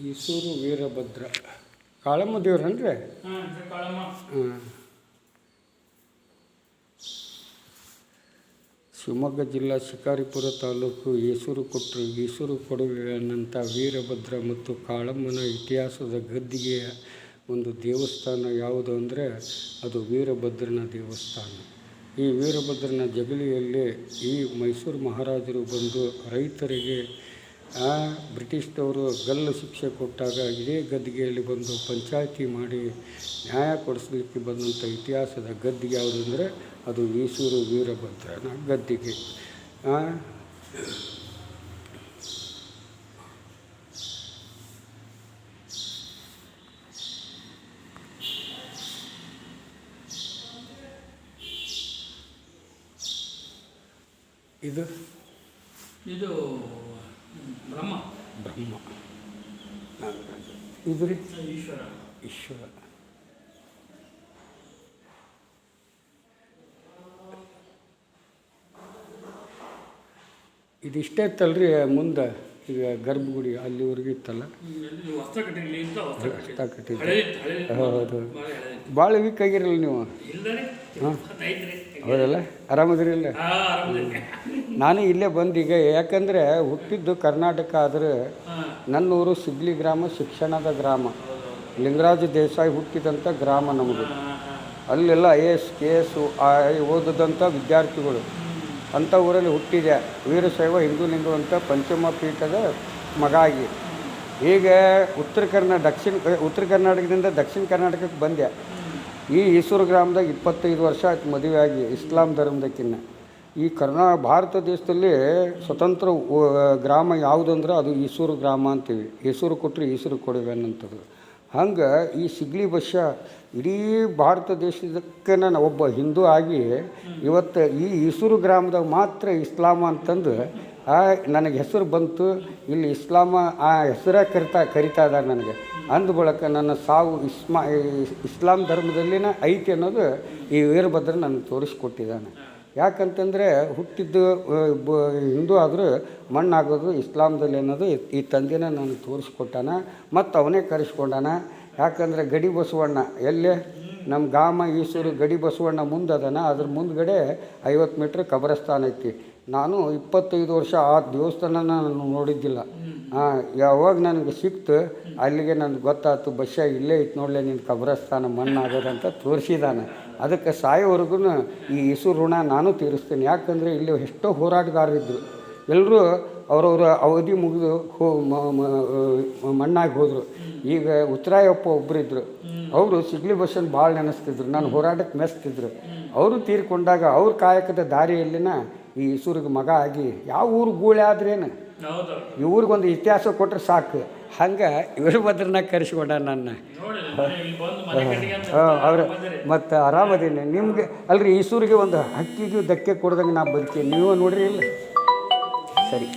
ಈಸೂರು ವೀರಭದ್ರ ಕಾಳಮ್ಮ ದೇವ್ರನ್ರಿ. ಶಿವಮೊಗ್ಗ ಜಿಲ್ಲಾ ಶಿಕಾರಿಪುರ ತಾಲೂಕು ಈಸೂರು ಕೊಟ್ಟರು ಈಸೂರು ಕೊಡುಗೆಯಂಥ ವೀರಭದ್ರ ಮತ್ತು ಕಾಳಮ್ಮನ ಇತಿಹಾಸದ ಗದ್ದಿಗೆಯ ಒಂದು ದೇವಸ್ಥಾನ ಯಾವುದು ಅಂದರೆ ಅದು ವೀರಭದ್ರನ ದೇವಸ್ಥಾನ. ಈ ವೀರಭದ್ರನ ಜಗಲಿಯಲ್ಲಿ ಈ ಮೈಸೂರು ಮಹಾರಾಜರು ಬಂದು ರೈತರಿಗೆ ಬ್ರಿಟಿಷ್ನವರು ಗಲ್ಲು ಶಿಕ್ಷೆ ಕೊಟ್ಟಾಗ ಇದೇ ಗದ್ದಿಗೆಯಲ್ಲಿ ಬಂದು ಪಂಚಾಯಿತಿ ಮಾಡಿ ನ್ಯಾಯ ಕೊಡಿಸ್ಲಿಕ್ಕೆ ಬಂದಂಥ ಇತಿಹಾಸದ ಗದ್ದಿಗೆ ಯಾವುದು ಅಂದರೆ ಅದು ಈಸೂರು ವೀರಭದ್ರನ ಗದ್ದಿಗೆ. ಇದು ಇದು ಬ್ರಹ್ಮ ಬ್ರಹ್ಮ ಇದು ರೀ ಈಶ್ವರ ಈಶ್ವರ. ಇದಿಷ್ಟೇ ಇತ್ತಲ್ರಿ ಮುಂದೆ ಈಗ ಗರ್ಭಗುಡಿ ಅಲ್ಲಿವರೆಗೂ ಇತ್ತಲ್ಲ. ಹೊಸ ಕಟ್ಟಿದ್ದು ಹೌದು. ಭಾಳ ವೀಕ್ ಆಗಿರಲ್ಲ ನೀವು. ಹಾಂ ಹೌದಲ್ಲ, ಆರಾಮದಿರಿ ಇಲ್ಲ. ನಾನು ಇಲ್ಲೇ ಬಂದೀಗ ಯಾಕಂದರೆ ಹುಟ್ಟಿದ್ದು ಕರ್ನಾಟಕ ಆದರೆ ನನ್ನೂರು ಸಿಗ್ಲಿ ಗ್ರಾಮ ಶಿಕ್ಷಣದ ಗ್ರಾಮ. ಲಿಂಗರಾಜ ದೇಸಾಯಿ ಹುಟ್ಟಿದಂಥ ಗ್ರಾಮ ನಮ್ಮದು. ಅಲ್ಲೆಲ್ಲ IAS KS ಓದಿದಂಥ ವಿದ್ಯಾರ್ಥಿಗಳು ಅಂಥ ಊರಲ್ಲಿ ಹುಟ್ಟಿದೆ. ವೀರಶೈವ ಹಿಂದೂ ಲಿಂಗು ಅಂತ ಪಂಚಮ ಪೀಠದ ಮಗ ಆಗಿ ಈಗ ಉತ್ತರ ಕರ್ನಾಟಕದಿಂದ ದಕ್ಷಿಣ ಕರ್ನಾಟಕಕ್ಕೆ ಬಂದೆ. ಈ ಈಸೂರು ಗ್ರಾಮದಾಗ 25 ವರ್ಷ ಆಯ್ತು ಮದುವೆ ಆಗಿ ಇಸ್ಲಾಂ ಧರ್ಮದಕ್ಕಿನ್ನ. ಈ ಭಾರತ ದೇಶದಲ್ಲಿ ಸ್ವತಂತ್ರ ಗ್ರಾಮ ಯಾವುದಂದ್ರೆ ಅದು ಈಸೂರು ಗ್ರಾಮ ಅಂತೀವಿ. ಈಸೂರು ಕೊಟ್ಟರೆ ಈಸೂರು ಕೊಡುವೆ ಅನ್ನೋಂಥದ್ದು. ಹಂಗೆ ಈ ಸಿಗ್ಲಿ ಬಸ್ಯ ಇಡೀ ಭಾರತ ದೇಶದಕ್ಕೆ ನಾನು ಒಬ್ಬ ಹಿಂದೂ ಆಗಿ ಇವತ್ತು ಈ ಈಸೂರು ಗ್ರಾಮದಾಗ ಮಾತ್ರ ಇಸ್ಲಾಮ ಅಂತಂದು ನನಗೆ ಹೆಸರು ಬಂತು. ಇಲ್ಲಿ ಇಸ್ಲಾಮ ಆ ಹೆಸರೇ ಕರಿತಾ ಇದ್ದಾರೆ ನನಗೆ. ಅಂದ ಬಳಿಕ ನನ್ನ ಸಾವು ಇಸ್ಲಾಂ ಧರ್ಮದಲ್ಲಿನ ಐತಿ ಅನ್ನೋದು ಈ ವೀರಭದ್ರ ನನಗೆ ತೋರಿಸ್ಕೊಟ್ಟಿದ್ದಾನೆ. ಯಾಕಂತಂದರೆ ಹುಟ್ಟಿದ್ದು ಹಿಂದೂ ಆದರೂ ಮಣ್ಣಾಗೋದು ಇಸ್ಲಾಂದಲ್ಲಿ ಅನ್ನೋದು ಈ ತಂದೆನ ನನಗೆ ತೋರಿಸ್ಕೊಟ್ಟಾನ ಮತ್ತು ಅವನೇ ಕರೆಸ್ಕೊಂಡಾನ. ಯಾಕಂದರೆ ಗಡಿ ಬಸವಣ್ಣ ಎಲ್ಲೇ ನಮ್ಮ ಗ್ರಾಮ ಈಸೂರು ಗಡಿ ಬಸವಣ್ಣ ಮುಂದದನ, ಅದ್ರ ಮುಂದ್ಗಡೆ 50 ಮೀಟ್ರ್ ಕಬರಸ್ಥಾನ ಐತಿ. ನಾನು 25 ವರ್ಷ ಆ ದೇವಸ್ಥಾನ ನಾನು ನೋಡಿದ್ದಿಲ್ಲ. ಯಾವಾಗ ನನಗೆ ಸಿಕ್ತು ಅಲ್ಲಿಗೆ ನನಗೆ ಗೊತ್ತಾಯ್ತು, ಬಸ್ಯ ಇಲ್ಲೇ ಇತ್ತು ನೋಡಲೇ ನಿನ್ನ ಕಬರಸ್ಥಾನ ಮಣ್ಣಾಗೋದಂತ ತೋರಿಸಿದಾನೆ. ಅದಕ್ಕೆ ಸಾಯೋವರೆಗೂ ಈ ಈಸೂರು ಋಣ ನಾನು ತೀರಿಸ್ತೀನಿ. ಯಾಕಂದರೆ ಇಲ್ಲಿ ಎಷ್ಟೋ ಹೋರಾಟಗಾರರಿದ್ದರು, ಎಲ್ಲರೂ ಅವರವರ ಅವಧಿ ಮುಗಿದು ಮಣ್ಣಾಗಿ ಹೋದರು. ಈಗ ಉತ್ತರಾಯಪ್ಪ ಒಬ್ಬರಿದ್ದರು, ಅವರು ಸಿಗ್ಲಿ ಬಸ್ಸನ್ನು ಭಾಳ ನೆನೆಸ್ತಿದ್ರು, ನಾನು ಹೋರಾಟಕ್ಕೆ ಮೆಸ್ತಿದ್ರು. ಅವರು ತೀರ್ಕೊಂಡಾಗ ಅವ್ರ ಕಾಯಕದ ದಾರಿಯಲ್ಲಿನ ಈ ಈಸೂರಿಗೆ ಮಗ ಆಗಿ ಯಾವ ಊರು ಗೂಳೆ ಆದ್ರೇನು ಈ ಊರಿಗೊಂದು ಇತಿಹಾಸ ಕೊಟ್ಟರೆ ಸಾಕು. ಹಂಗೆ ವೀರಭದ್ರನಾಗ ಕರೆಸ್ಕೊಂಡ ನನ್ನ. ಅವ್ರು ಮತ್ತು ಆರಾಮದೀನಿ. ನಿಮಗೆ ಅಲ್ರಿ ಈಸೂರಿಗೆ ಒಂದು ಹಕ್ಕಿಗೂ ಧಕ್ಕೆ ಕೊಡ್ದಂಗೆ ನಾ ಬದುಕಿ ನೀವು ನೋಡ್ರಿ ಇಲ್ಲ. ಸರಿ.